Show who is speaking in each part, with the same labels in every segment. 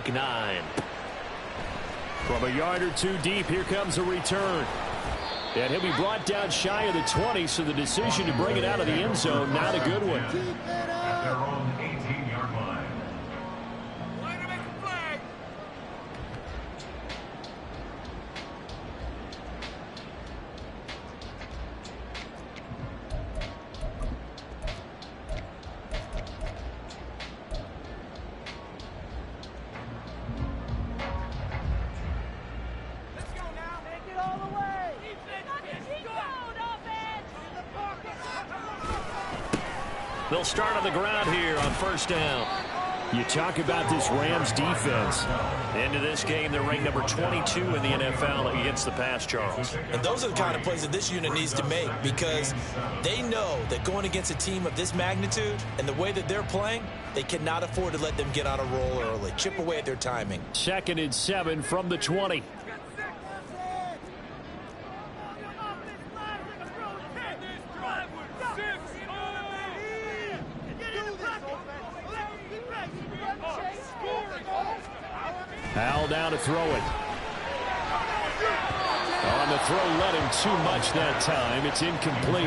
Speaker 1: Week 9.
Speaker 2: From a yard or two deep, here comes a return. And he'll be brought down shy of the 20, so the decision to bring it out of the end zone, not a good one.
Speaker 3: At their own 18-yard line.
Speaker 1: They'll start on the ground here on first down.
Speaker 2: You talk about this Rams defense.
Speaker 1: Into this game, they're ranked number 22 in the NFL against the pass, Charles.
Speaker 4: And those are the kind of plays that this unit needs to make, because they know that going against a team of this magnitude and the way that they're playing, they cannot afford to let them get on a roll early. Chip away at their timing.
Speaker 2: 2nd and 7 from the 20. Hal down to throw it. On the throw, let him too much that time. It's incomplete.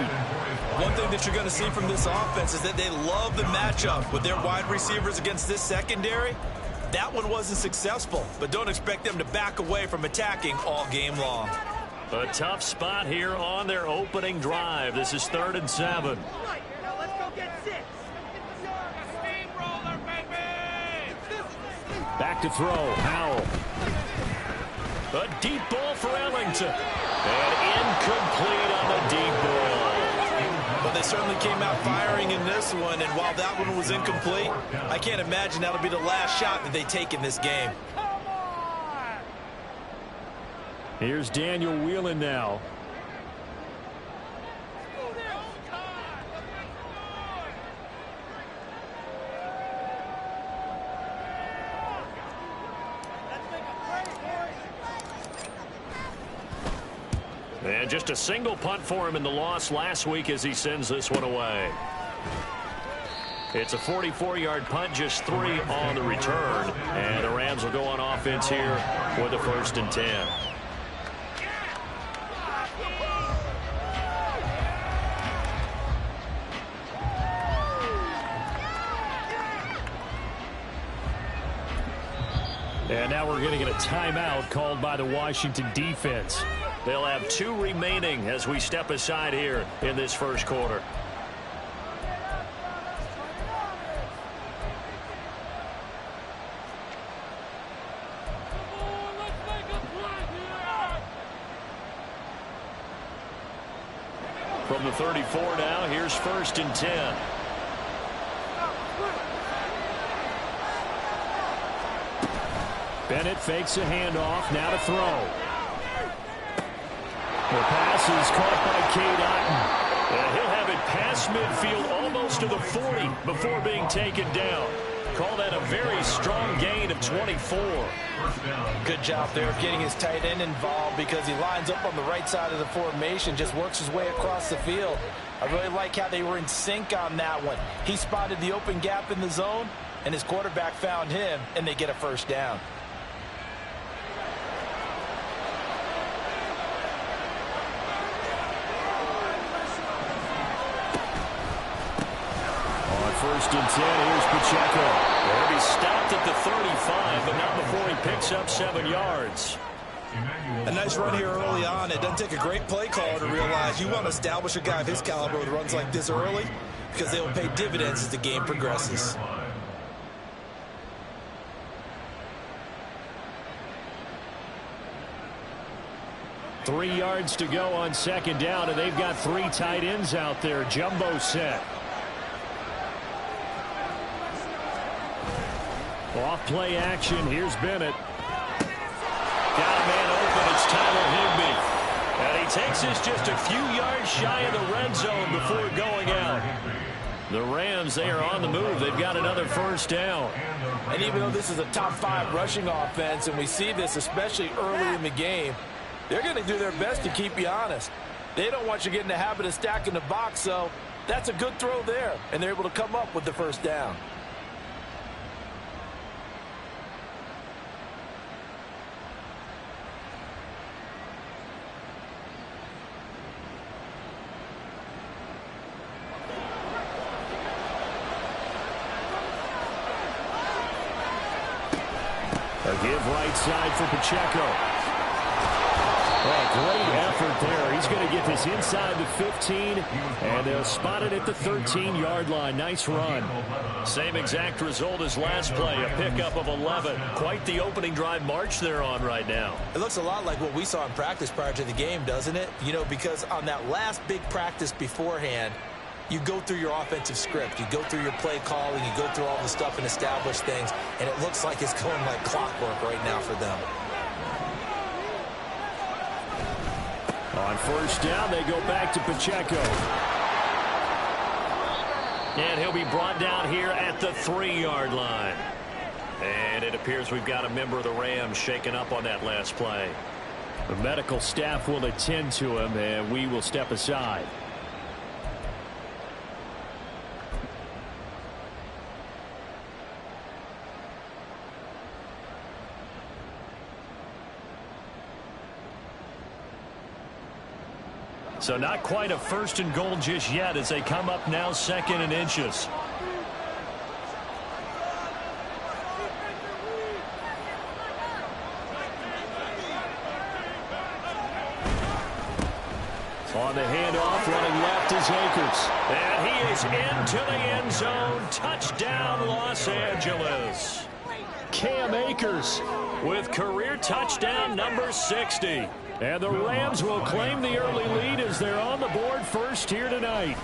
Speaker 4: One thing that you're going to see from this offense is that they love the matchup with their wide receivers against this secondary. That one wasn't successful, but don't expect them to back away from attacking all game long.
Speaker 1: A tough spot here on their opening drive. This is 3rd and 7.
Speaker 2: Back to throw. Howell.
Speaker 1: A deep ball for Ellington. And incomplete on the deep ball.
Speaker 4: But they certainly came out firing in this one, and while that one was incomplete, I can't imagine that'll be the last shot that they take in this game.
Speaker 2: Here's Daniel Whelan now.
Speaker 1: And just a single punt for him in the loss last week as he sends this one away. It's a 44-yard punt, just 3 on the return. And the Rams will go on offense here with a 1st and 10.
Speaker 2: And now we're going to get a timeout called by the Washington defense.
Speaker 1: They'll have 2 remaining as we step aside here in this first quarter. From the 34 now, here's 1st and 10.
Speaker 2: Bennett fakes a handoff, now to throw. The pass is caught by Cade Otton.
Speaker 1: And he'll have it past midfield almost to the 40 before being taken down. Call that a very strong gain of 24.
Speaker 4: Good job there of getting his tight end involved, because he lines up on the right side of the formation, just works his way across the field. I really like how they were in sync on that one. He spotted the open gap in the zone, and his quarterback found him, and they get a 1st down.
Speaker 2: On 1st and 10, here's Pacheco.
Speaker 1: He'll be stopped at the 35, but not before he picks up 7 yards.
Speaker 4: A nice run here early on. It doesn't take a great play caller to realize you want to establish a guy of his caliber with runs like this early, because they will pay dividends as the game progresses.
Speaker 2: Three yards to go on 2nd down, and they've got 3 tight ends out there. Jumbo set. Off play action. Here's Bennett.
Speaker 1: Got a man open. It's Tyler Higbee. And he takes this just a few yards shy of the red zone before going out. The Rams, they are on the move. They've got another 1st down.
Speaker 4: And even though this is a top 5 rushing offense, and we see this especially early in the game, they're going to do their best to keep you honest. They don't want you getting the habit of stacking the box, so that's a good throw there. And they're able to come up with the 1st down.
Speaker 2: A give right side for Pacheco. Oh, great effort there. He's going to get this inside the 15, and they'll spot it at the 13-yard line. Nice run.
Speaker 1: Same exact result as last play, a pickup of 11. Quite the opening drive march they're on right now.
Speaker 4: It looks a lot like what we saw in practice prior to the game, doesn't it? You know, because on that last big practice beforehand, you go through your offensive script. You go through your play calling. You go through all the stuff and establish things, and it looks like it's going like clockwork right now for them.
Speaker 2: On first down, they go back to Pacheco.
Speaker 1: And he'll be brought down here at the 3-yard line. And it appears we've got a member of the Rams shaken up on that last play.
Speaker 2: The medical staff will attend to him, and we will step aside.
Speaker 1: So not quite a first and goal just yet as they come up now 2nd and inches.
Speaker 2: On the handoff, running left is Akers.
Speaker 1: And he is into the end zone. Touchdown, Los Angeles.
Speaker 2: Cam Akers
Speaker 1: with career touchdown number 60.
Speaker 2: And the Rams will claim the early lead as they're on the board first here tonight.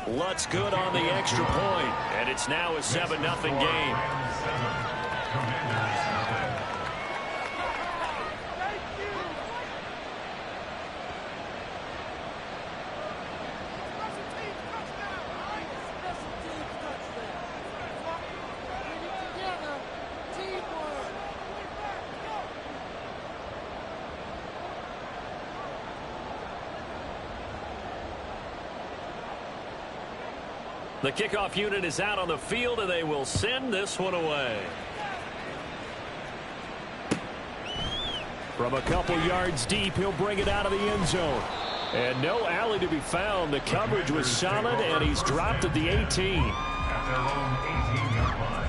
Speaker 1: Lutz good on the extra point, and it's now a 7-0 game. The kickoff unit is out on the field, and they will send this one away.
Speaker 2: From a couple yards deep, he'll bring it out of the end zone. And no alley to be found. The coverage was solid, and he's dropped at the 18.
Speaker 3: At their own 18-yard line.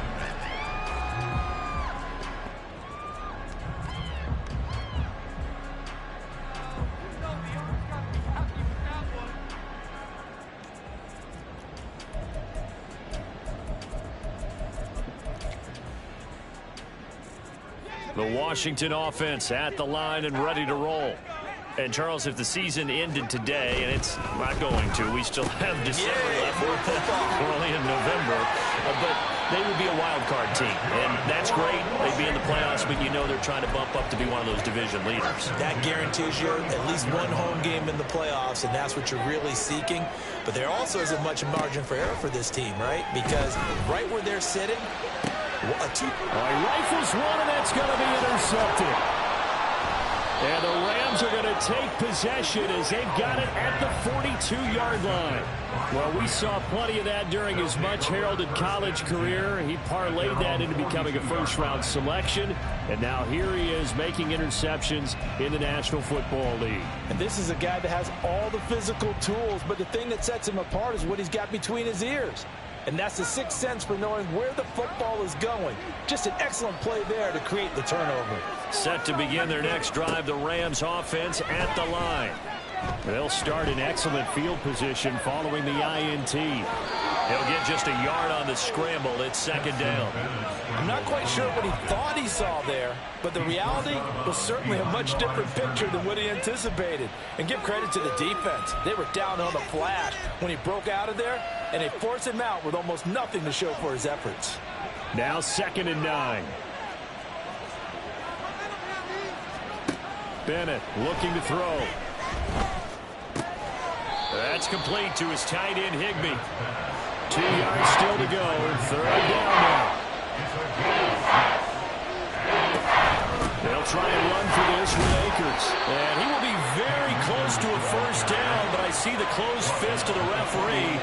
Speaker 1: The Washington offense at the line and ready to roll. And, Charles, if the season ended today, and it's not going to, we still have December left. We're only in November. But they would be a wild card team. And that's great. They'd be in the playoffs, but you know they're trying to bump up to be one of those division leaders.
Speaker 4: That guarantees you at least one home game in the playoffs, and that's what you're really seeking. But there also isn't much margin for error for this team, right? Because right where they're sitting,
Speaker 2: he rifles one, and that's going to be intercepted. And the Rams are going to take possession as they've got it at the 42-yard line. Well, we saw plenty of that during his much-heralded college career. He parlayed that into becoming a first-round selection. And now here he is making interceptions in the National Football League.
Speaker 4: And this is a guy that has all the physical tools, but the thing that sets him apart is what he's got between his ears. And that's the sixth sense for knowing where the football is going. Just an excellent play there to create the turnover.
Speaker 1: Set to begin their next drive, the Rams offense at the line.
Speaker 2: They'll start in excellent field position following the INT.
Speaker 1: He'll get just a yard on the scramble. It's 2nd down.
Speaker 4: I'm not quite sure what he thought he saw there, but the reality was certainly a much different picture than what he anticipated. And give credit to the defense. They were down on the flash when he broke out of there, and they forced him out with almost nothing to show for his efforts.
Speaker 2: Now 2nd and 9. Bennett looking to throw.
Speaker 1: That's complete to his tight end, Higbee.
Speaker 2: 2 yards still to go. 3rd down now. They'll try and run for this with Akers.
Speaker 1: And he will be very close to a first down, but I see the closed fist of the referee,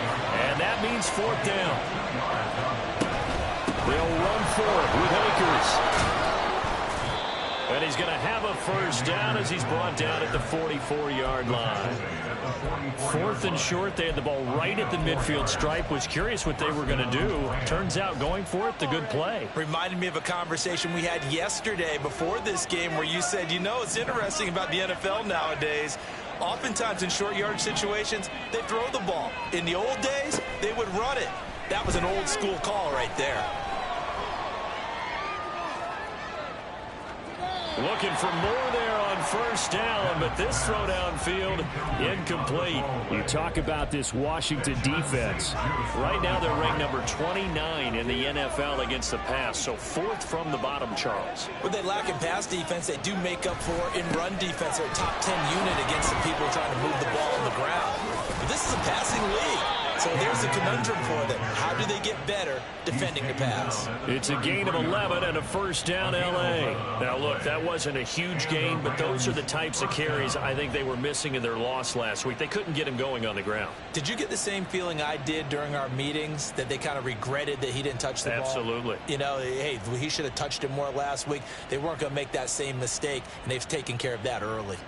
Speaker 1: and that means 4th down.
Speaker 2: They'll run for it with Akers.
Speaker 1: And he's going to have a first down as he's brought down at the 44-yard line. 4th and short. They had the ball right at the midfield stripe. Was curious what they were going to do. Turns out going for it, the good play.
Speaker 4: Reminded me of a conversation we had yesterday before this game where you said, you know, it's interesting about the NFL nowadays. Oftentimes in short yardage situations, they throw the ball. In the old days, they would run it. That was an old school call right there.
Speaker 1: Looking for more there on first down, but this throw downfield incomplete.
Speaker 2: You talk about this Washington defense.
Speaker 1: Right now they're ranked number 29 in the NFL against the pass, so 4th from the bottom, Charles.
Speaker 4: What they lack in pass defense, they do make up for in run defense. They're a top 10 unit against the people trying to move the ball on the ground. But this is a passing league. So there's a conundrum for them. How do they get better defending the pass?
Speaker 1: It's a gain of 11 and a first down, L.A. Now, look, that wasn't a huge gain, but those are the types of carries I think they were missing in their loss last week. They couldn't get him going on the ground.
Speaker 4: Did you get the same feeling I did during our meetings, that they kind of regretted that he didn't touch the ball?
Speaker 1: Absolutely.
Speaker 4: You know, hey, he should have touched it more last week. They weren't going to make that same mistake, and they've taken care of that early.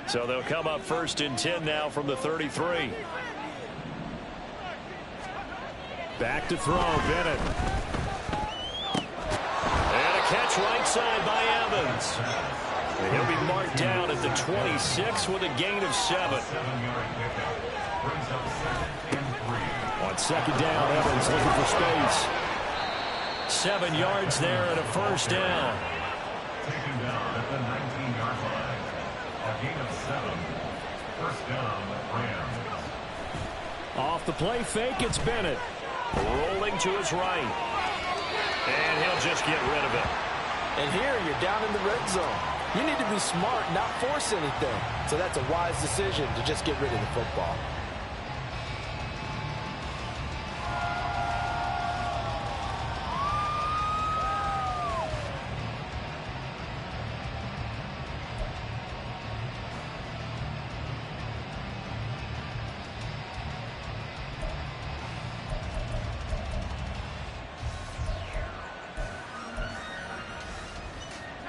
Speaker 1: So they'll come up 1st and 10 now from the 33.
Speaker 2: Back to throw, Bennett.
Speaker 1: And a catch right side by Evans. And he'll be marked down at the 26 with a gain of 7.
Speaker 2: On second down, Evans looking for space.
Speaker 1: 7 yards there and a first down.
Speaker 3: Taken down at the 19-yard line. A gain of 7. First down, Rams.
Speaker 2: Off the play fake, it's Bennett.
Speaker 1: Rolling to his right. And he'll just get rid of it.
Speaker 4: And here you're down in the red zone. You need to be smart, not force anything. So that's a wise decision to just get rid of the football.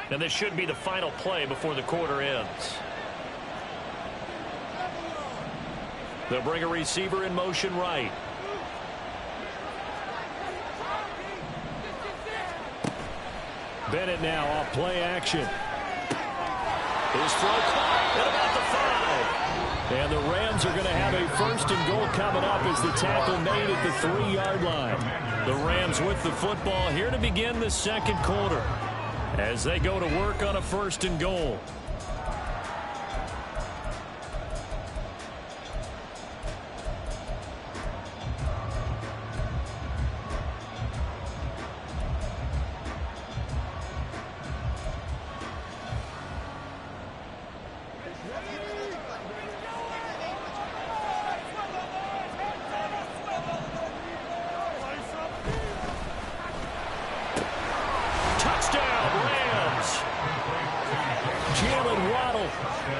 Speaker 1: And this should be the final play before the quarter ends. They'll bring a receiver in motion right.
Speaker 2: Bennett now off play action.
Speaker 1: His throw caught at about the 5. And the Rams are going to have a 1st and goal coming up as the tackle made at the 3-yard line. The Rams with the football here to begin the second quarter, as they go to work on a 1st and goal.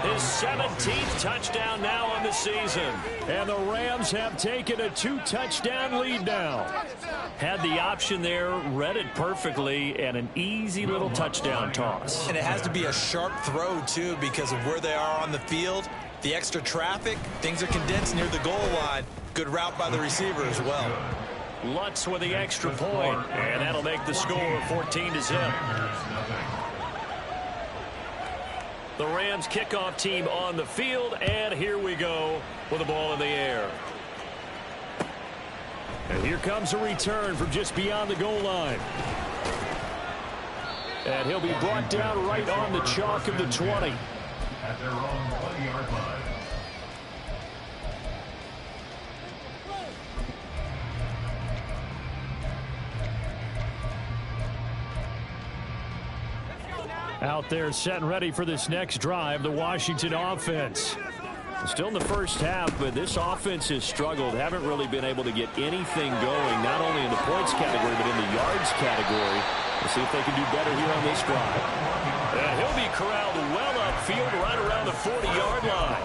Speaker 1: His 17th touchdown now on the season.
Speaker 2: And the Rams have taken a 2-touchdown lead now.
Speaker 1: Had the option there, read it perfectly, and an easy little touchdown toss.
Speaker 4: And it has to be a sharp throw, too, because of where they are on the field. The extra traffic, things are condensed near the goal line. Good route by the receiver as well.
Speaker 1: Lutz with the extra point, and that'll make the score 14-0. The Rams kickoff team on the field, and here we go with the ball in the air.
Speaker 2: And here comes a return from just beyond the goal line. And he'll be brought down right on the chalk of the 20.
Speaker 3: At their own 20-yard line.
Speaker 2: Out there set and ready for this next drive, the Washington offense. Still in the first half, but this offense has struggled. Haven't really been able to get anything going, not only in the points category, but in the yards category. We'll see if they can do better here on this drive.
Speaker 1: And he'll be corralled well upfield right around the 40-yard line.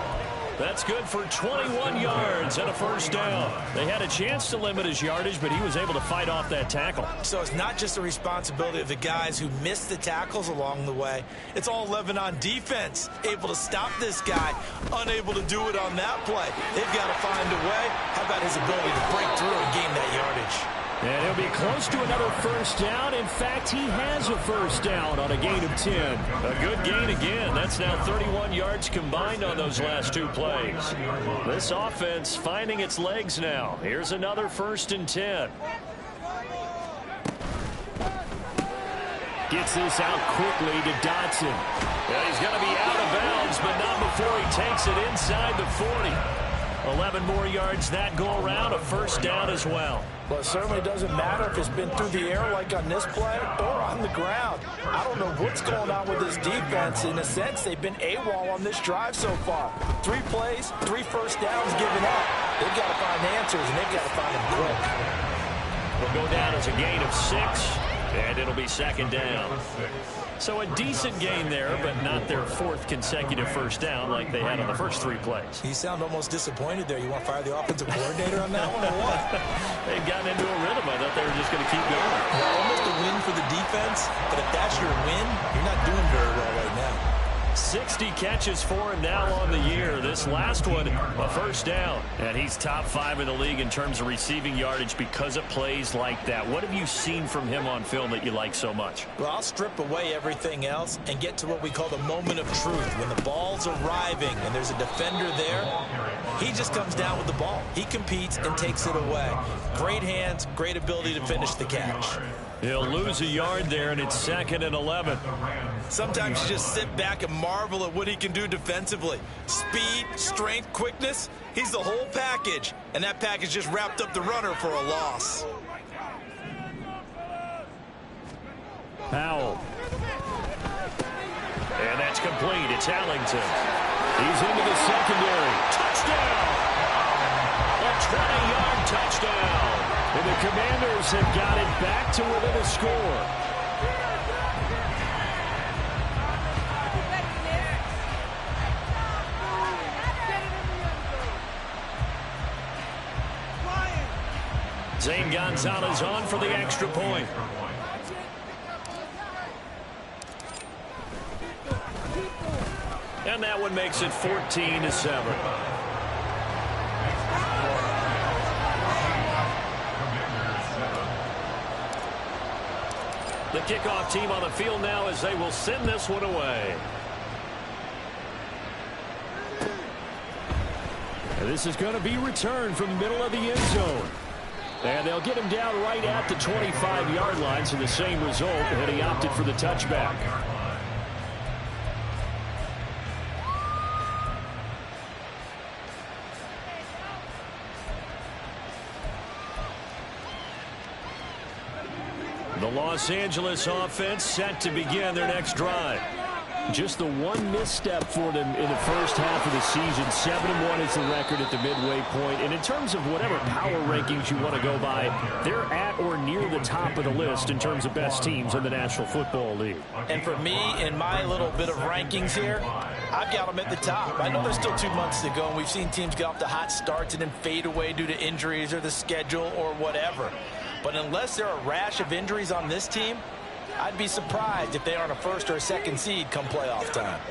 Speaker 2: That's good for 21 yards and a first down. They had a chance to limit his yardage, but he was able to fight off that tackle.
Speaker 4: So it's not just the responsibility of the guys who missed the tackles along the way. It's all Lebanon defense, able to stop this guy, unable to do it on that play. They've got to find a way. How about his ability to break through and gain that yardage?
Speaker 2: And he'll be close to another first down. In fact, he has a first down on a gain of 10. A good gain again. That's now 31 yards combined on those last two plays. This offense finding its legs now. Here's another 1st and 10. Gets this out quickly to Dotson. Yeah, he's going to be out of bounds, but not before he takes it inside the 40. 11 more yards that go around, a first down as well.
Speaker 4: Well, it certainly doesn't matter if it's been through the air like on this play or on the ground. I don't know what's going on with this defense. In a sense, they've been AWOL on this drive so far. 3 plays, 3 first downs given up. They've got to find answers, and they've got to find them quick.
Speaker 2: Will go down as a gain of 6, and it'll be 2nd down. So a decent gain there, but not their 4th consecutive first down like they had on the first 3 plays.
Speaker 4: You sound almost disappointed there. You want to fire the offensive coordinator on that one or what?
Speaker 2: They've gotten into a rhythm. I thought they were just going to keep going.
Speaker 4: Well, almost a win for the defense, but if that's your win, you're not doing very well right now.
Speaker 2: 60 catches for him now on the year. This last one, a first down. And he's top 5 in the league in terms of receiving yardage because of plays like that. What have you seen from him on film that you like so much?
Speaker 4: Well, I'll strip away everything else and get to what we call the moment of truth. When the ball's arriving and there's a defender there, he just comes down with the ball. He competes and takes it away. Great hands, great ability to finish the catch.
Speaker 2: He'll lose a yard there, and it's 2nd and 11.
Speaker 4: Sometimes you just sit back and marvel at what he can do defensively. Speed, strength, quickness, he's the whole package. And that package just wrapped up the runner for a loss.
Speaker 2: Powell. And that's complete. It's Allington. He's into the secondary. Touchdown! A 20-yard touchdown. And the Commanders have got it back to within a score. Zane Gonzalez on for the extra point. And that one makes it 14-7. The kickoff team on the field now as they will send this one away. And this is going to be returned from the middle of the end zone. And they'll get him down right at the 25-yard line, so the same result, and he opted for the touchback. The Los Angeles offense set to begin their next drive. Just the one misstep for them in the first half of the season. 7-1 is the record at the midway point. And in terms of whatever power rankings you want to go by, they're at or near the top of the list in terms of best teams in the National Football League.
Speaker 4: And for me, in my little bit of rankings here, I've got them at the top. I know there's still 2 months to go, and we've seen teams get off to hot starts and then fade away due to injuries or the schedule or whatever. But unless there are a rash of injuries on this team, I'd be surprised if they aren't a 1st or a 2nd seed come playoff time.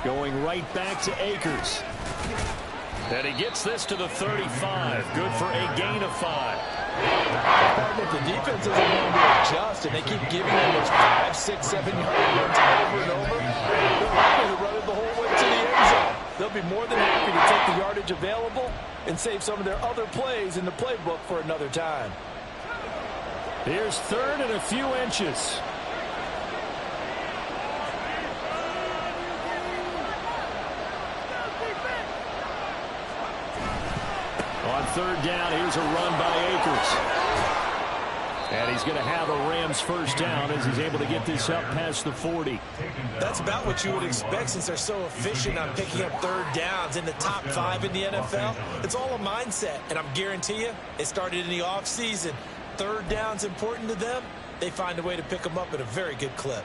Speaker 2: Going right back to Akers. And he gets this to the 35. Good for a gain of 5.
Speaker 4: If the defense isn't going to adjust and they keep giving them those 5, 6, 7 yard runs over and over, they're likely to run it the whole way to the end zone. They'll be more than happy to take the yardage available and save some of their other plays in the playbook for another time.
Speaker 2: Here's 3rd and a few inches. On 3rd down, here's a run by Akers. And he's going to have a Rams first down as he's able to get this up past the 40.
Speaker 4: That's about what you would expect since they're so efficient on picking up 3rd downs in the top 5 in the NFL. It's all a mindset, and I'm guarantee you it started in the offseason. third down's important to them, they find a way to pick them up at a very good clip.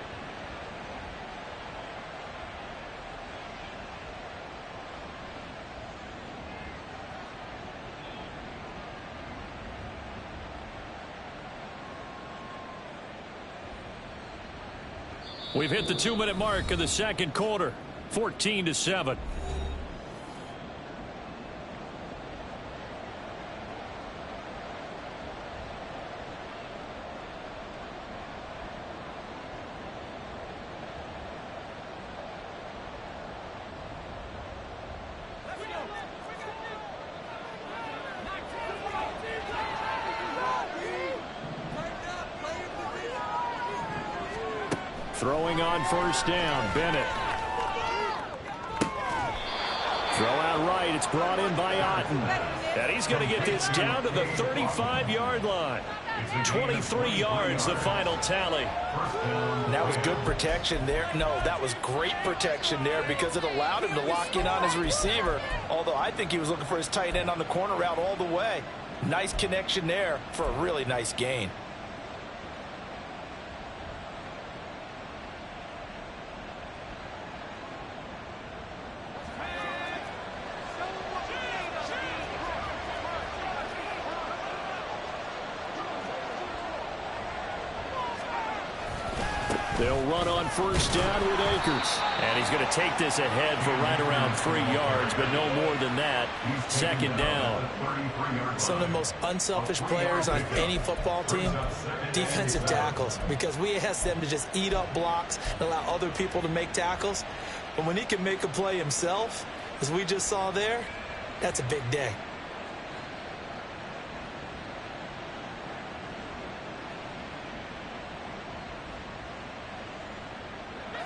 Speaker 2: We've hit the 2-minute mark of the second quarter, 14-7. Throwing on first down, Bennett. Throw out right. It's brought in by Otten. And he's going to get this down to the 35-yard line. 23 yards, the final tally.
Speaker 4: That was good protection there. No, that was great protection there because it allowed him to lock in on his receiver. Although I think he was looking for his tight end on the corner route all the way. Nice connection there for a really nice gain.
Speaker 2: They'll run on first down with Akers.
Speaker 1: And he's going to take this ahead for right around 3 yards, but no more than that. Second down.
Speaker 4: Some of the most unselfish players on any football team, defensive tackles, because we ask them to just eat up blocks and allow other people to make tackles. But when he can make a play himself, as we just saw there, that's a big day.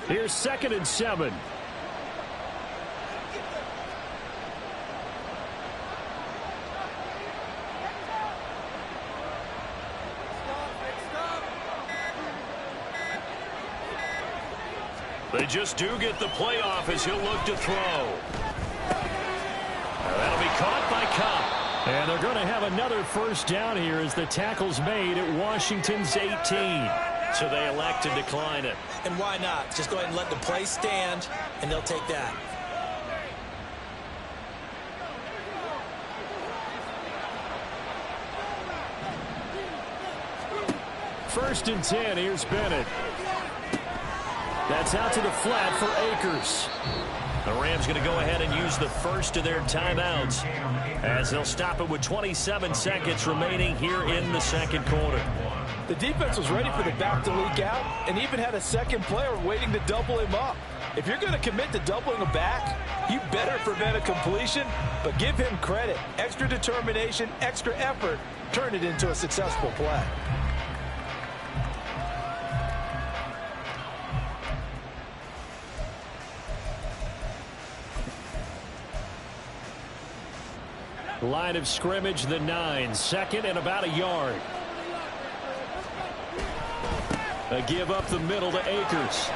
Speaker 2: Here's 2nd and 7.
Speaker 1: They just do get the playoff as he'll look to throw. That'll be caught by Cup.
Speaker 2: And they're going to have another first down here as the tackle's made at Washington's 18.
Speaker 1: So they elect to decline it.
Speaker 4: And why not? Just go ahead and let the play stand, and they'll take that.
Speaker 2: First and 10, here's Bennett. That's out to the flat for Akers.
Speaker 1: The Rams going to go ahead and use the first of their timeouts as they'll stop it with 27 seconds remaining here in the second quarter.
Speaker 4: The defense was ready for the back to leak out and even had a second player waiting to double him up. If you're going to commit to doubling a back, you better prevent a completion, but give him credit. Extra determination, extra effort, turn it into a successful play.
Speaker 2: Line of scrimmage, the 9. 2nd and about a yard. A give up the middle to Akers.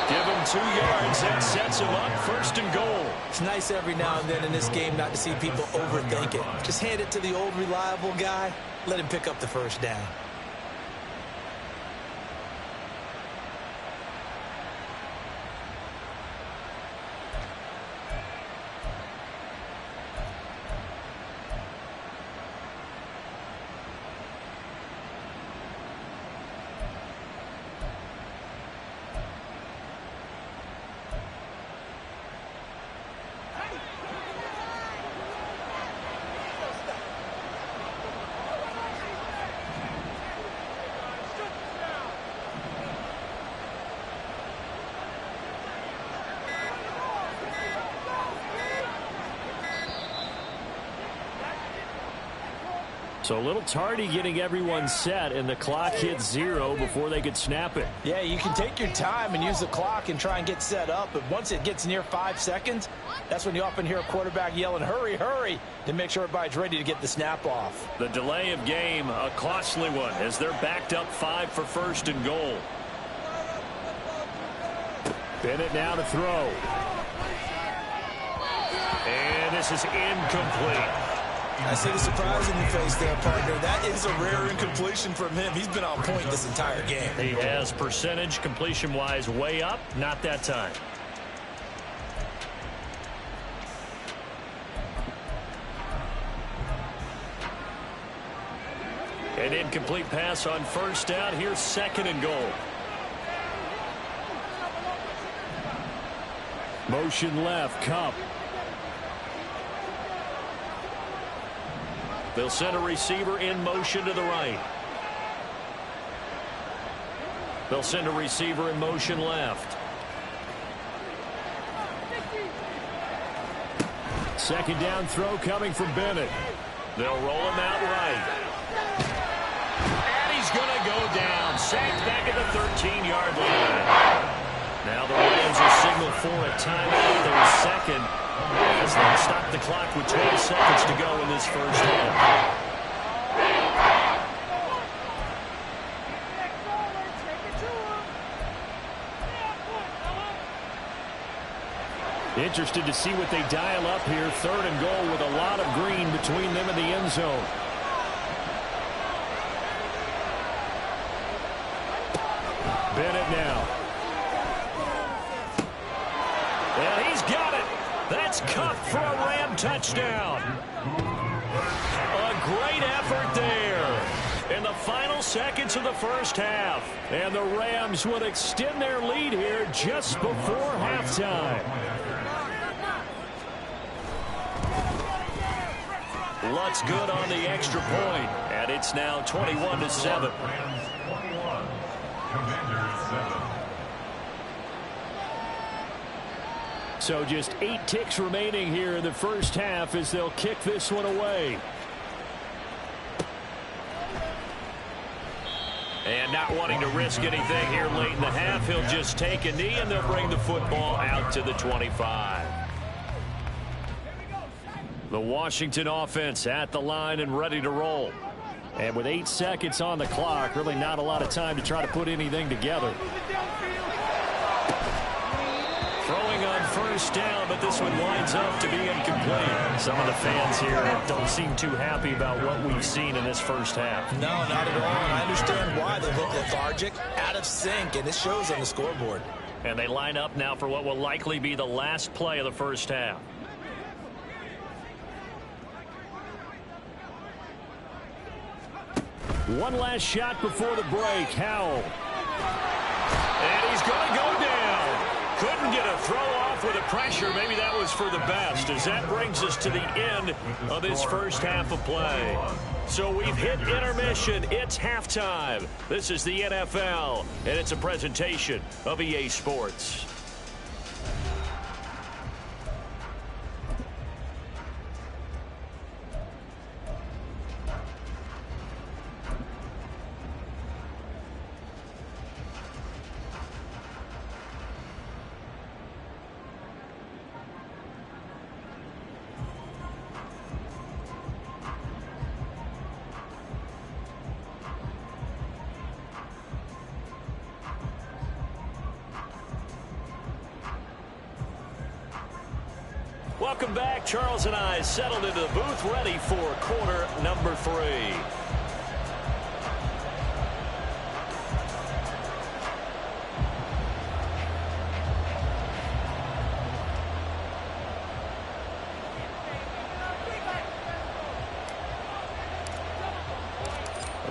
Speaker 1: Give him 2 yards. That sets him up 1st and goal.
Speaker 4: It's nice every now and then in this game not to see people overthink it. Just hand it to the old reliable guy. Let him pick up the first down.
Speaker 2: So a little tardy getting everyone set, and the clock hits 0 before they could snap it.
Speaker 4: Yeah, you can take your time and use the clock and try and get set up, but once it gets near 5 seconds, that's when you often hear a quarterback yelling, hurry, hurry, to make sure everybody's ready to get the snap off.
Speaker 1: The delay of game, a costly one, as they're backed up 5 for 1st and goal.
Speaker 2: Bennett now to throw.
Speaker 1: And this is incomplete.
Speaker 4: I see the surprise in your face there, partner. That is a rare incompletion from him. He's been on point this entire game.
Speaker 1: He has percentage completion-wise way up, not that time. An incomplete pass on first down. Here's 2nd and goal.
Speaker 2: Motion left, Cup.
Speaker 1: They'll send a receiver in motion to the right. They'll send a receiver in motion left.
Speaker 2: 2nd down throw coming from Bennett.
Speaker 1: They'll roll him out right. And he's going to go down. Sacked back at the 13-yard line. Now the Rams will signal for a timeout. Their 2nd as they stop the clock with 12 seconds to go in this first half.
Speaker 2: Interested to see what they dial up here. 3rd and goal with a lot of green between them and the end zone. Bennett now.
Speaker 1: And he's got it. That's cuffed for a Ram touchdown. A great effort there in the final seconds of the first half.
Speaker 2: And the Rams would extend their lead here just before halftime.
Speaker 1: Luck's good on the extra point, and it's now 21-7.
Speaker 2: So just 8 ticks remaining here in the first half as they'll kick this one away.
Speaker 1: And not wanting to risk anything here late in the half, he'll just take a knee, and they'll bring the football out to the 25. The Washington offense at the line and ready to roll.
Speaker 2: And with 8 seconds on the clock, really not a lot of time to try to put anything together.
Speaker 1: Throwing on first down, but this one winds up to be incomplete. Some of the fans here don't seem too happy about what we've seen in this first half.
Speaker 4: No, not at all. And I understand why they look lethargic, out of sync, and it shows on the scoreboard.
Speaker 1: And they line up now for what will likely be the last play of the first half.
Speaker 2: One last shot before the break. Howell.
Speaker 1: And he's going to go down. Couldn't get a throw off with the pressure. Maybe that was for the best, as that brings us to the end of this first half of play. So we've hit intermission. It's halftime. This is the NFL, and it's a presentation of EA Sports. Welcome back. Charles and I settled into the booth, ready for quarter number 3.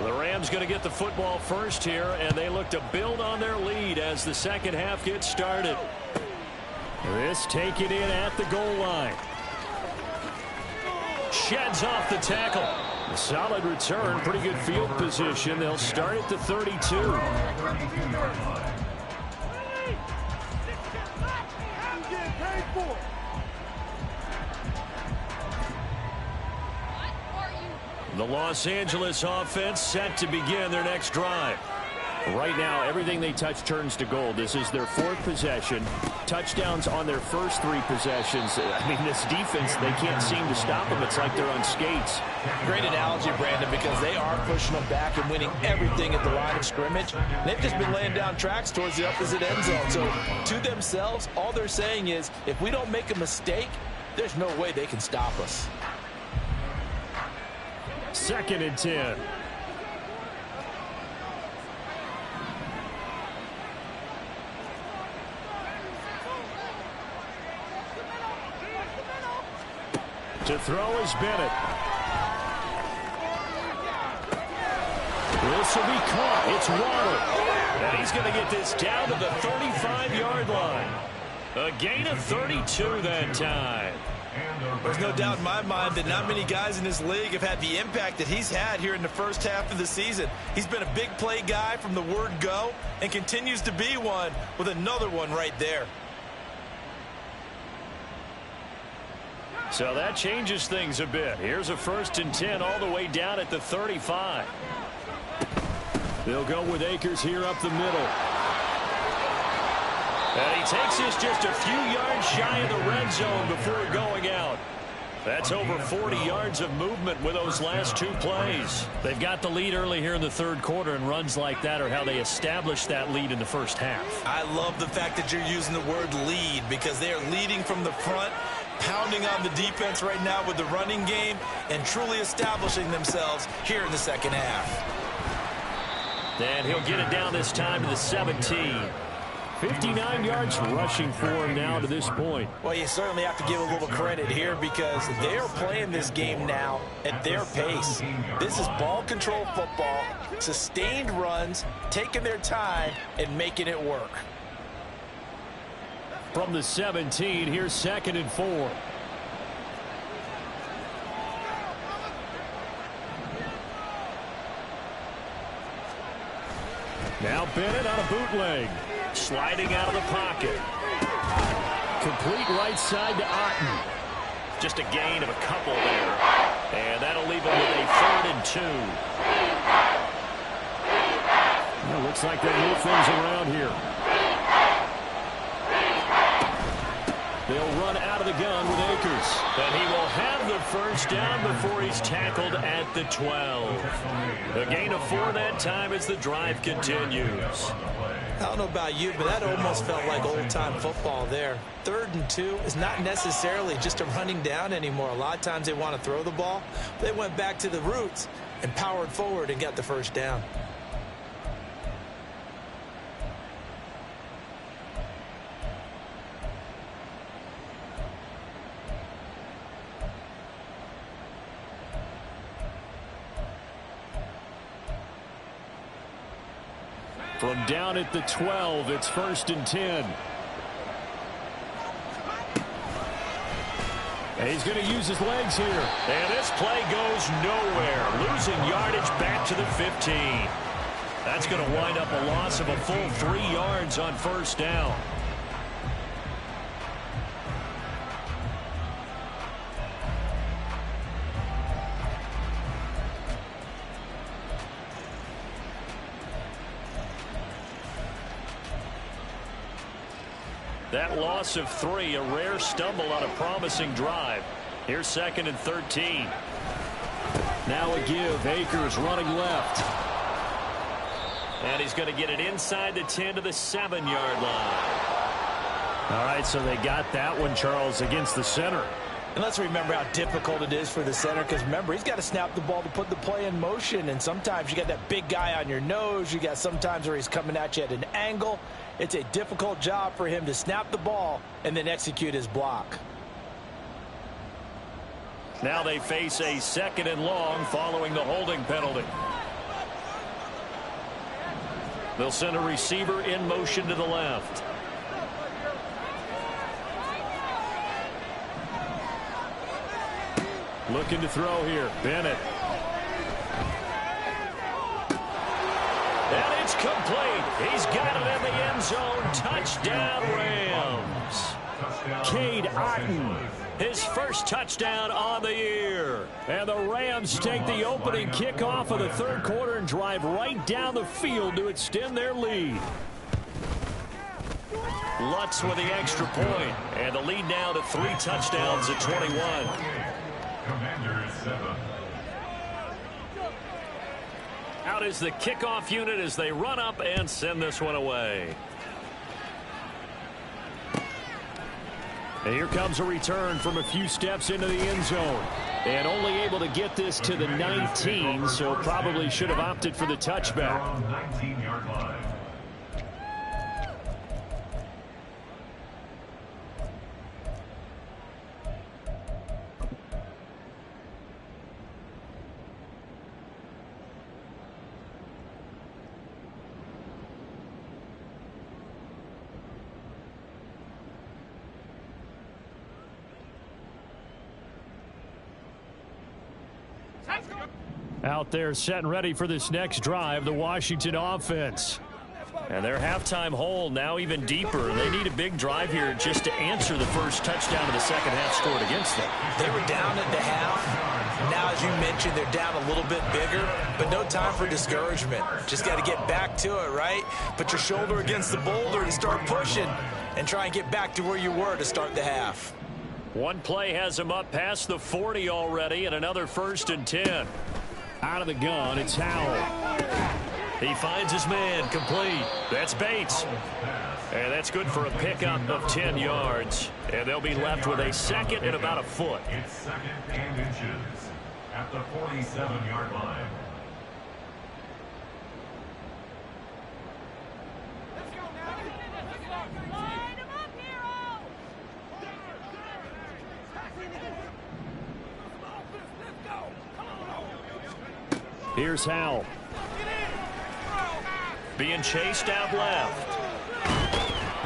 Speaker 1: The Rams going to get the football first here, and they look to build on their lead as the second half gets started.
Speaker 2: This taken in at the goal line.
Speaker 1: Sheds off the tackle.
Speaker 2: A solid return, pretty good field position. They'll start at the 32.
Speaker 1: The Los Angeles offense set to begin their next drive.
Speaker 2: Right now, everything they touch turns to gold. This is their 4th possession. Touchdowns on their first 3 possessions. I mean, this defense, they can't seem to stop them. It's like they're on skates.
Speaker 4: Great analogy, Brandon, because they are pushing them back and winning everything at the line of scrimmage. They've just been laying down tracks towards the opposite end zone. So, to themselves, all they're saying is, if we don't make a mistake, there's no way they can stop us.
Speaker 2: 2nd and 10. To throw is Bennett. This will be caught. It's Waddle. And he's going to get this down to the 35-yard line. A gain of 32 that time.
Speaker 4: There's no doubt in my mind that not many guys in this league have had the impact that he's had here in the first half of the season. He's been a big play guy from the word go and continues to be one with another one right there.
Speaker 2: So that changes things a bit. Here's a 1st and 10 all the way down at the 35. They'll go with Akers here up the middle. And he takes this just a few yards shy of the red zone before going out. That's over 40 yards of movement with those last 2 plays. They've got the lead early here in the 3rd quarter, and runs like that are how they establish that lead in the first half.
Speaker 4: I love the fact that you're using the word lead because they are leading from the front, pounding on the defense right now with the running game, and truly establishing themselves here in the 2nd half.
Speaker 2: And he'll get it down this time to the 17. 59 yards rushing for him now to this point.
Speaker 4: Well, you certainly have to give a little credit here because they are playing this game now at their pace. This is ball control football, sustained runs, taking their time and making it work.
Speaker 2: From the 17, here's 2nd and 4. Now Bennett on a bootleg. Sliding out of the pocket. Complete right side to Otten.
Speaker 1: Just a gain of a couple there. And that'll leave him with a 3rd and 2.
Speaker 2: Well, looks like they move things around here. They'll run out of the gun with Akers.
Speaker 1: And he will have the 1st down before he's tackled at the 12. A gain of 4 that time as the drive continues.
Speaker 4: I don't know about you, but that almost felt like old-time football there. 3rd and 2 is not necessarily just a running down anymore. A lot of times they want to throw the ball. They went back to the roots and powered forward and got the 1st down.
Speaker 2: From down at the 12, it's 1st and 10. And he's going to use his legs here.
Speaker 1: And this play goes nowhere. Losing yardage back to the 15. That's going to wind up a loss of a full 3 yards on 1st down. That loss of 3, a rare stumble on a promising drive. Here's 2nd and 13.
Speaker 2: Now a give. Akers running left.
Speaker 1: And he's going to get it inside the 10 to the 7-yard line.
Speaker 2: All right, so they got that one, Charles, against the center.
Speaker 4: And let's remember how difficult it is for the center because, remember, he's got to snap the ball to put the play in motion. And sometimes you got that big guy on your nose. You got sometimes where he's coming at you at an angle. It's a difficult job for him to snap the ball and then execute his block.
Speaker 1: Now they face a 2nd and long following the holding penalty. They'll send a receiver in motion to the left.
Speaker 2: Looking to throw here. Bennett.
Speaker 1: And it's complete. He's got it in the end zone. Touchdown, Rams.
Speaker 2: Cade Otten.
Speaker 1: His 1st touchdown on the year.
Speaker 2: And the Rams take the opening kickoff of the 3rd quarter and drive right down the field to extend their lead.
Speaker 1: Lutz with the extra point. And the lead now to 3 touchdowns at 21.
Speaker 3: Commanders 7.
Speaker 1: Out is the kickoff unit as they run up and send this one away.
Speaker 2: And here comes a return from a few steps into the end zone. And only able to get this to the 19, so probably should have opted for the touchback.
Speaker 3: 19-yard line.
Speaker 2: Out there set and ready for this next drive, the Washington offense.
Speaker 1: And their halftime hole now even deeper. They need a big drive here just to answer the first touchdown of the second half scored against them.
Speaker 4: They were down at the half. Now, as you mentioned, they're down a little bit bigger, but no time for discouragement. Just got to get back to it, right? Put your shoulder against the boulder and start pushing and try and get back to where you were to start the half.
Speaker 1: One play has him up past the 40 already, and another 1st and 10.
Speaker 2: Out of the gun, it's Howell.
Speaker 1: He finds his man, complete. That's Bates. And that's good for a pickup of 10 yards. And they'll be left with a second and about a foot.
Speaker 3: It's second and inches at the 47-yard line.
Speaker 2: Here's Howell.
Speaker 1: Being chased out left.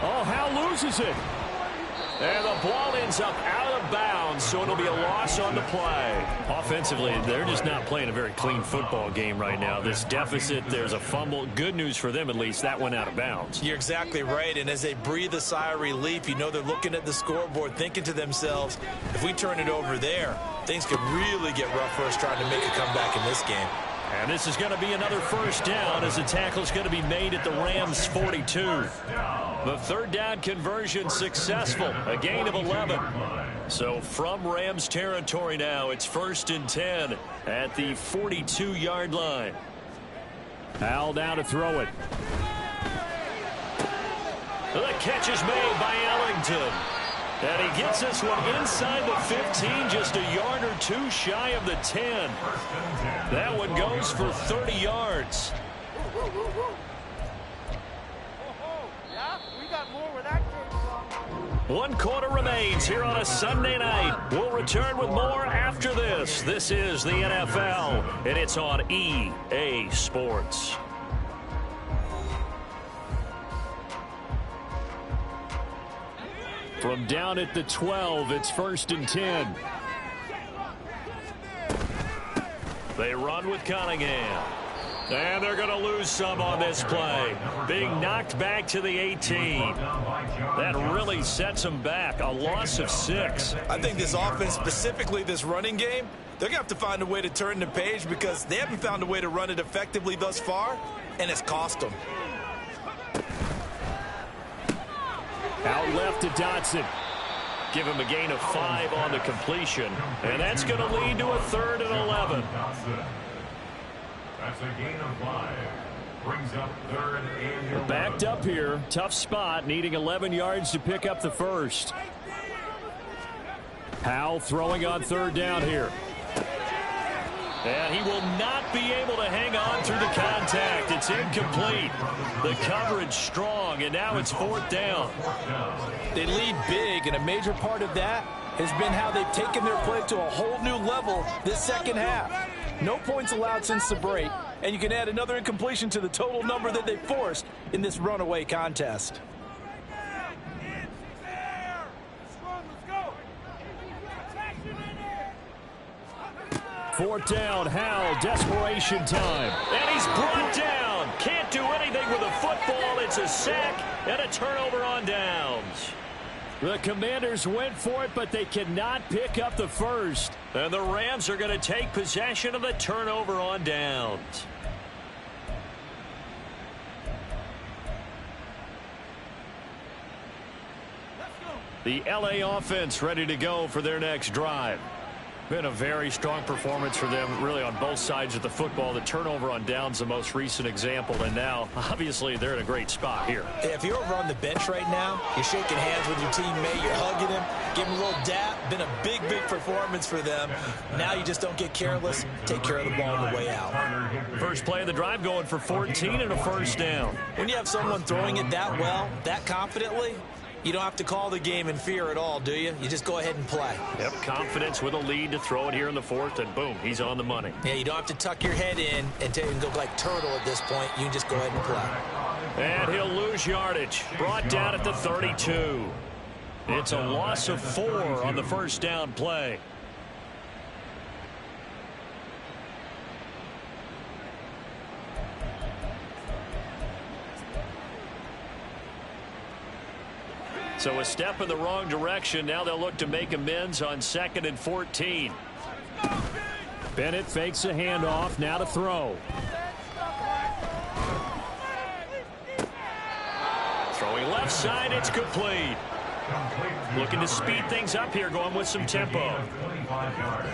Speaker 2: Oh, Howell loses it.
Speaker 1: And the ball ends up out of bounds, so it'll be a loss on the play. Offensively, they're just not playing a very clean football game right now. This deficit, there's a fumble. Good news for them, at least. That went out of bounds.
Speaker 4: You're exactly right, and as they breathe a sigh of relief, you know they're looking at the scoreboard, thinking to themselves, if we turn it over there, things could really get rough for us trying to make a comeback in this game.
Speaker 1: And this is going to be another 1st down as the tackle is going to be made at the Rams' 42. The 3rd down conversion successful, a gain of 11. So from Rams territory now, it's 1st and 10 at the 42-yard line.
Speaker 2: Howell down to throw it.
Speaker 1: The catch is made by Ellington. And he gets this one inside the 15, just a yard or two shy of the 10. That one goes for 30 yards. One quarter remains here on a Sunday night. We'll return with more after this. This is the NFL, and it's on EA Sports.
Speaker 2: From down at the 12, it's 1st and 10.
Speaker 1: They run with Cunningham. And they're going to lose some on this play. Being knocked back to the 18. That really sets them back. A loss of 6.
Speaker 4: I think this offense, specifically this running game, they're going to have to find a way to turn the page because they haven't found a way to run it effectively thus far, and it's cost them.
Speaker 2: Out left to Dotson.
Speaker 1: Give him a gain of 5 on the completion. And that's going to lead to a 3rd and 11.
Speaker 3: That's a gain of 5. Brings up 3rd and 11.
Speaker 2: Backed up here. Tough spot. Needing 11 yards to pick up the 1st. Howell throwing on 3rd down here.
Speaker 1: And he will not be able to hang on through the contact. It's incomplete. The coverage strong, and now it's 4th down.
Speaker 4: They lead big, and a major part of that has been how they've taken their play to a whole new level this second half. No points allowed since the break, and you can add another incompletion to the total number that they forced in this runaway contest.
Speaker 2: Fourth down, Howell, desperation time.
Speaker 1: And he's brought down. Can't do anything with a football. It's a sack and a turnover on downs.
Speaker 2: The Commanders went for it, but they cannot pick up the 1st.
Speaker 1: And the Rams are going to take possession of the turnover on downs. The LA offense ready to go for their next drive. Been a very strong performance for them, really, on both sides of the football. The turnover on downs, the most recent example, and now, obviously, they're in a great spot here.
Speaker 4: If you're over on the bench right now, you're shaking hands with your teammate, you're hugging him, giving him a little dap. Been a big, big performance for them. Now you just don't get careless. Take care of the ball on the way out.
Speaker 1: First play of the drive going for 14 and a first down.
Speaker 4: When you have someone throwing it that well, that confidently, you don't have to call the game in fear at all, do you? You just go ahead and play.
Speaker 1: Yep, confidence with a lead to throw it here in the fourth, and boom, he's on the money.
Speaker 4: Yeah, you don't have to tuck your head in and go like turtle at this point. You can just go ahead and play.
Speaker 1: And he'll lose yardage. Brought down at the 32. It's a loss of 4 on the first down play. So a step in the wrong direction. Now they'll look to make amends on 2nd and 14.
Speaker 2: Bennett fakes a handoff. Now to throw.
Speaker 1: Throwing left side, it's complete. Looking to speed things up here, going with some tempo.
Speaker 3: 25 yards.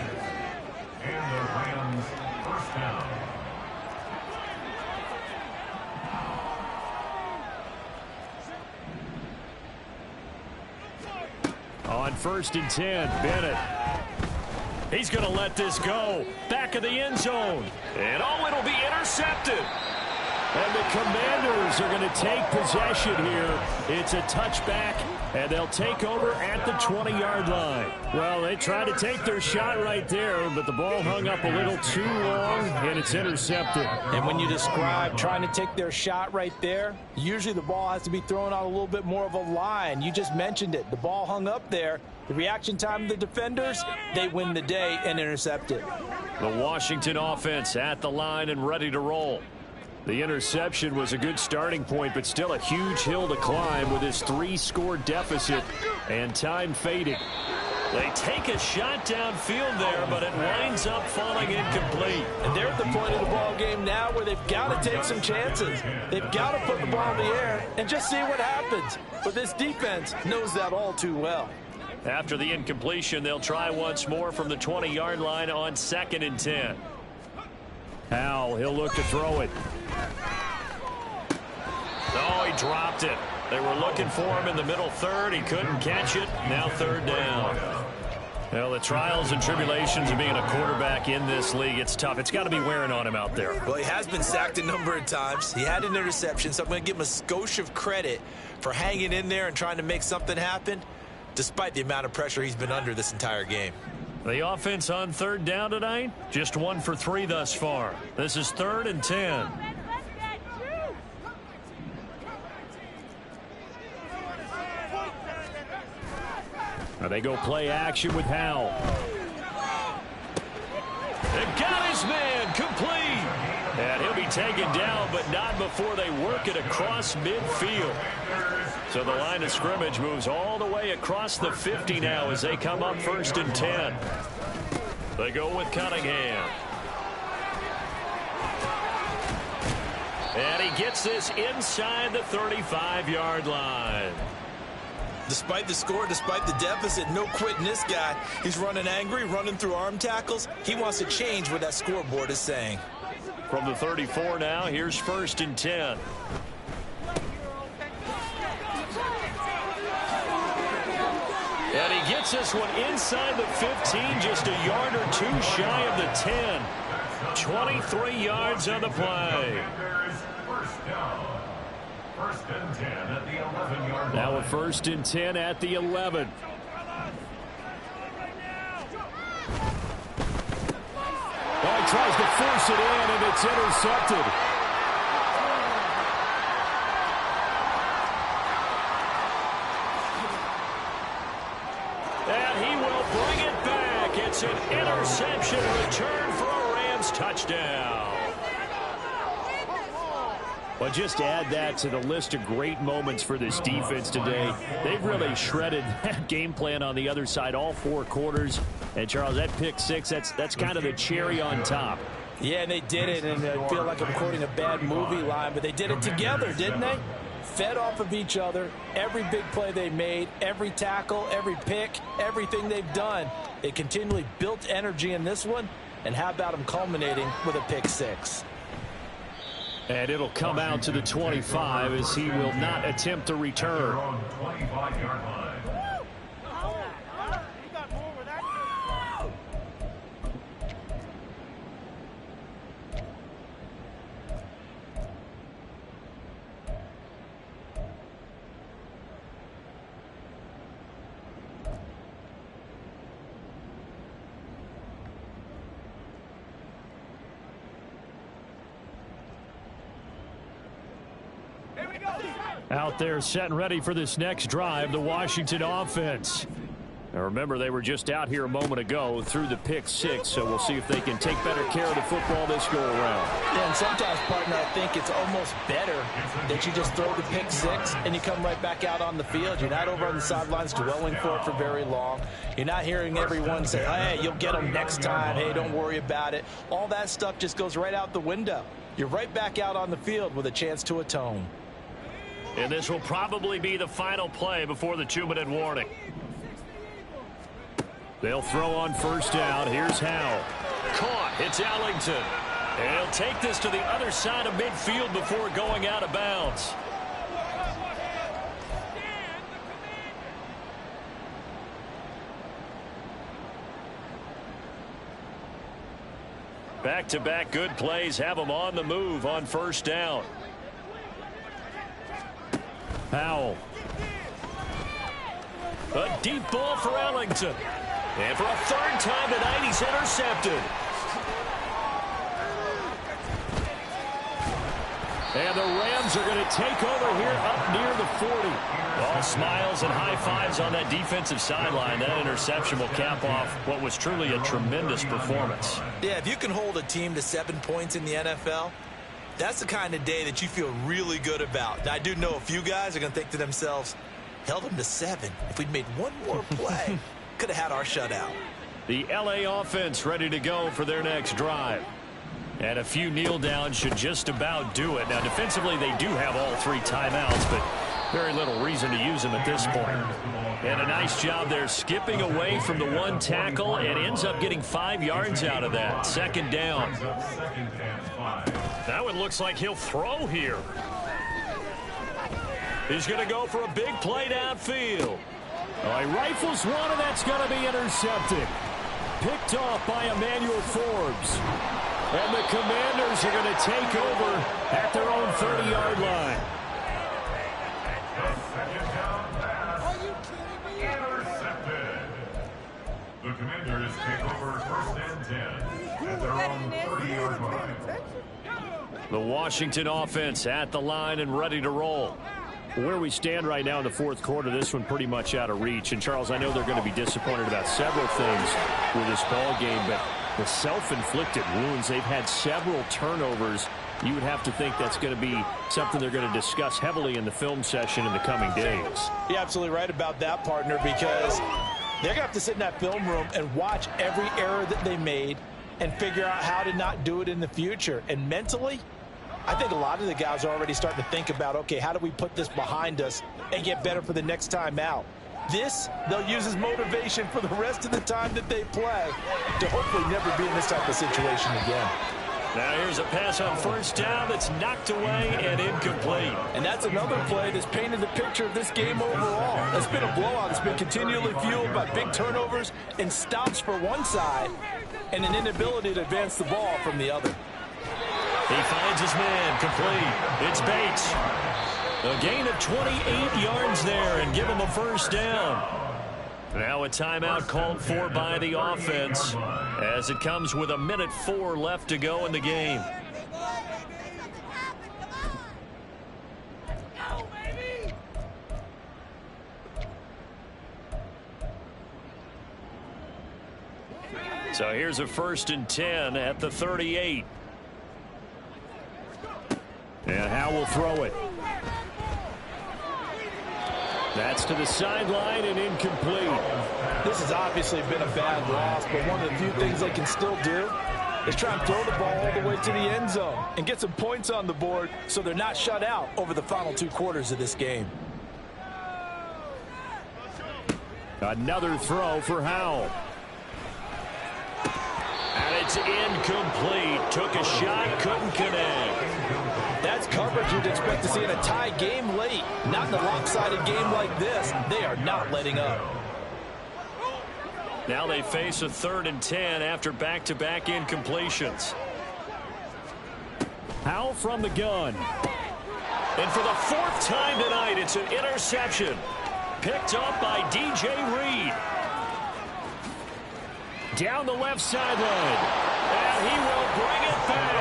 Speaker 3: And the Rams first down.
Speaker 2: On 1st and 10, Bennett.
Speaker 1: He's going to let this go. Back of the end zone. And it'll be intercepted.
Speaker 2: And the Commanders are going to take possession here. It's a touchback, and they'll take over at the 20-yard line.
Speaker 1: Well, they tried to take their shot right there, but the ball hung up a little too long, and it's intercepted.
Speaker 4: And when you describe trying to take their shot right there, usually the ball has to be thrown out a little bit more of a line. You just mentioned it. The ball hung up there. The reaction time of the defenders, they win the day and intercept it.
Speaker 1: The Washington offense at the line and ready to roll.
Speaker 2: The interception was a good starting point, but still a huge hill to climb with his 3-score deficit and time fading.
Speaker 1: They take a shot downfield there, but it winds up falling incomplete.
Speaker 4: And they're at the point of the ball game now where they've got to take some chances. They've got to put the ball in the air and just see what happens. But this defense knows that all too well.
Speaker 1: After the incompletion, they'll try once more from the 20-yard line on 2nd and 10.
Speaker 2: Howell, he'll look to throw it.
Speaker 1: Oh, he dropped it. They were looking for him in the middle third. He couldn't catch it. Now 3rd down. Well, the trials and tribulations of being a quarterback in this league, it's tough. It's got to be wearing on him out there.
Speaker 4: Well, he has been sacked a number of times. He had an interception, so I'm going to give him a skosh of credit for hanging in there and trying to make something happen, despite the amount of pressure he's been under this entire game.
Speaker 1: The offense on 3rd down tonight, just 1 for 3 thus far. This is 3rd and 10.
Speaker 2: Now they go play action with Howell.
Speaker 1: They've got his man complete. And he'll be taken down, but not before they work it across midfield. So the line of scrimmage moves all the way across the 50 now as they come up 1st and 10. They go with Cunningham. And he gets this inside the 35-yard line.
Speaker 4: Despite the score, despite the deficit, no quitting this guy. He's running angry, running through arm tackles. He wants to change what that scoreboard is saying.
Speaker 1: From the 34 now, here's 1st and 10. And he gets this one inside the 15, just a yard or 2 shy of the 10. 23 yards on the play.
Speaker 3: First and 10 at the 11-yard line.
Speaker 2: Now a 1st and 10 at the 11. Oh, he tries to force it in, and it's intercepted.
Speaker 1: And he will bring it back. It's an interception return for a Rams touchdown.
Speaker 2: Well, just add that to the list of great moments for this defense today. They've really shredded that game plan on the other side all 4 quarters. And, Charles, that pick 6, that's kind of the cherry on top.
Speaker 4: Yeah, and they did it, and I feel like I'm quoting a bad movie line, but they did it together, didn't they? fed off of each other. Every big play they made, every tackle, every pick, everything they've done, it continually built energy in this one. And how about them culminating with a pick six?
Speaker 2: And it'll come out to the 25 as he will not attempt to return.
Speaker 3: On 25-yard line.
Speaker 2: Out there set and ready for this next drive, the Washington offense. Now remember, they were just out here a moment ago through the pick six, so we'll see if they can take better care of the football this go around.
Speaker 4: Yeah, and sometimes, partner, I think it's almost better that you just throw the pick six and you come right back out on the field. You're not over on the sidelines dwelling for it for very long. You're not hearing everyone say, hey, you'll get them next time. Hey, don't worry about it. All that stuff just goes right out the window. You're right back out on the field with a chance to atone.
Speaker 1: And this will probably be the final play before the 2-minute warning.
Speaker 2: They'll throw on first down. Here's Howell.
Speaker 1: Caught. It's Ellington. And he'll take this to the other side of midfield before going out of bounds. Back-to-back good plays have them on the move on first down.
Speaker 2: Howell.
Speaker 1: A deep ball for Ellington. And for a third time tonight, he's intercepted.
Speaker 2: And the Rams are going to take over here up near the 40.
Speaker 1: All smiles and high fives on that defensive sideline. That interception will cap off what was truly a tremendous performance.
Speaker 4: Yeah, if you can hold a team to 7 points in the NFL, that's the kind of day that you feel really good about. Now, I do know a few guys are going to think to themselves, held them to 7. If we'd made one more play, could have had our shutout.
Speaker 1: The LA offense ready to go for their next drive. And a few kneel downs should just about do it. Now, defensively, they do have all 3 timeouts, but very little reason to use them at this point. And a nice job there skipping away from the one tackle and ends up getting 5 yards out of that. Second down. That one looks like he'll throw here. He's going to go for a big play downfield.
Speaker 2: He rifles one, and that's going to be intercepted. Picked off by Emmanuel Forbes. And the Commanders are going to take over at their own 30-yard line.
Speaker 3: Intercepted. The Commanders take over first and 10 at their own 30-yard line.
Speaker 1: The Washington offense at the line and ready to roll.
Speaker 2: Where we stand right now in the fourth quarter, this one pretty much out of reach. And, Charles, I know they're going to be disappointed about several things with this ball game, but the self-inflicted wounds, they've had several turnovers. You would have to think that's going to be something they're going to discuss heavily in the film session in the coming days.
Speaker 4: You're absolutely right about that, partner, because they're going to have to sit in that film room and watch every error that they made and figure out how to not do it in the future. And mentally, I think a lot of the guys are already starting to think about, okay, how do we put this behind us and get better for the next time out? This, they'll use as motivation for the rest of the time that they play to hopefully never be in this type of situation again.
Speaker 1: Now here's a pass on first down that's knocked away and incomplete.
Speaker 4: And that's another play that's painted the picture of this game overall. It's been a blowout. It's been continually fueled by big turnovers and stops for one side and an inability to advance the ball from the other.
Speaker 1: He finds his man, complete. It's Bates. A gain of 28 yards there and give him a first down. Now a timeout called for by the offense as it comes with 1:04 left to go in the game. So here's a 1st and 10 at the 38.
Speaker 2: And Howell will throw it. That's to the sideline and incomplete.
Speaker 4: This has obviously been a bad loss, but one of the few things they can still do is try and throw the ball all the way to the end zone and get some points on the board so they're not shut out over the final 2 quarters of this game.
Speaker 2: Another throw for Howell.
Speaker 1: And it's incomplete. Took a shot, couldn't connect.
Speaker 4: That's coverage you'd expect to see in a tie game late. Not in a lopsided game like this. They are not letting up.
Speaker 1: Now they face a 3rd and 10 after back-to-back incompletions.
Speaker 2: Howell from the gun.
Speaker 1: And for the 4th time tonight, it's an interception. Picked up by D.J. Reed.
Speaker 2: Down the left sideline. And he will bring it back.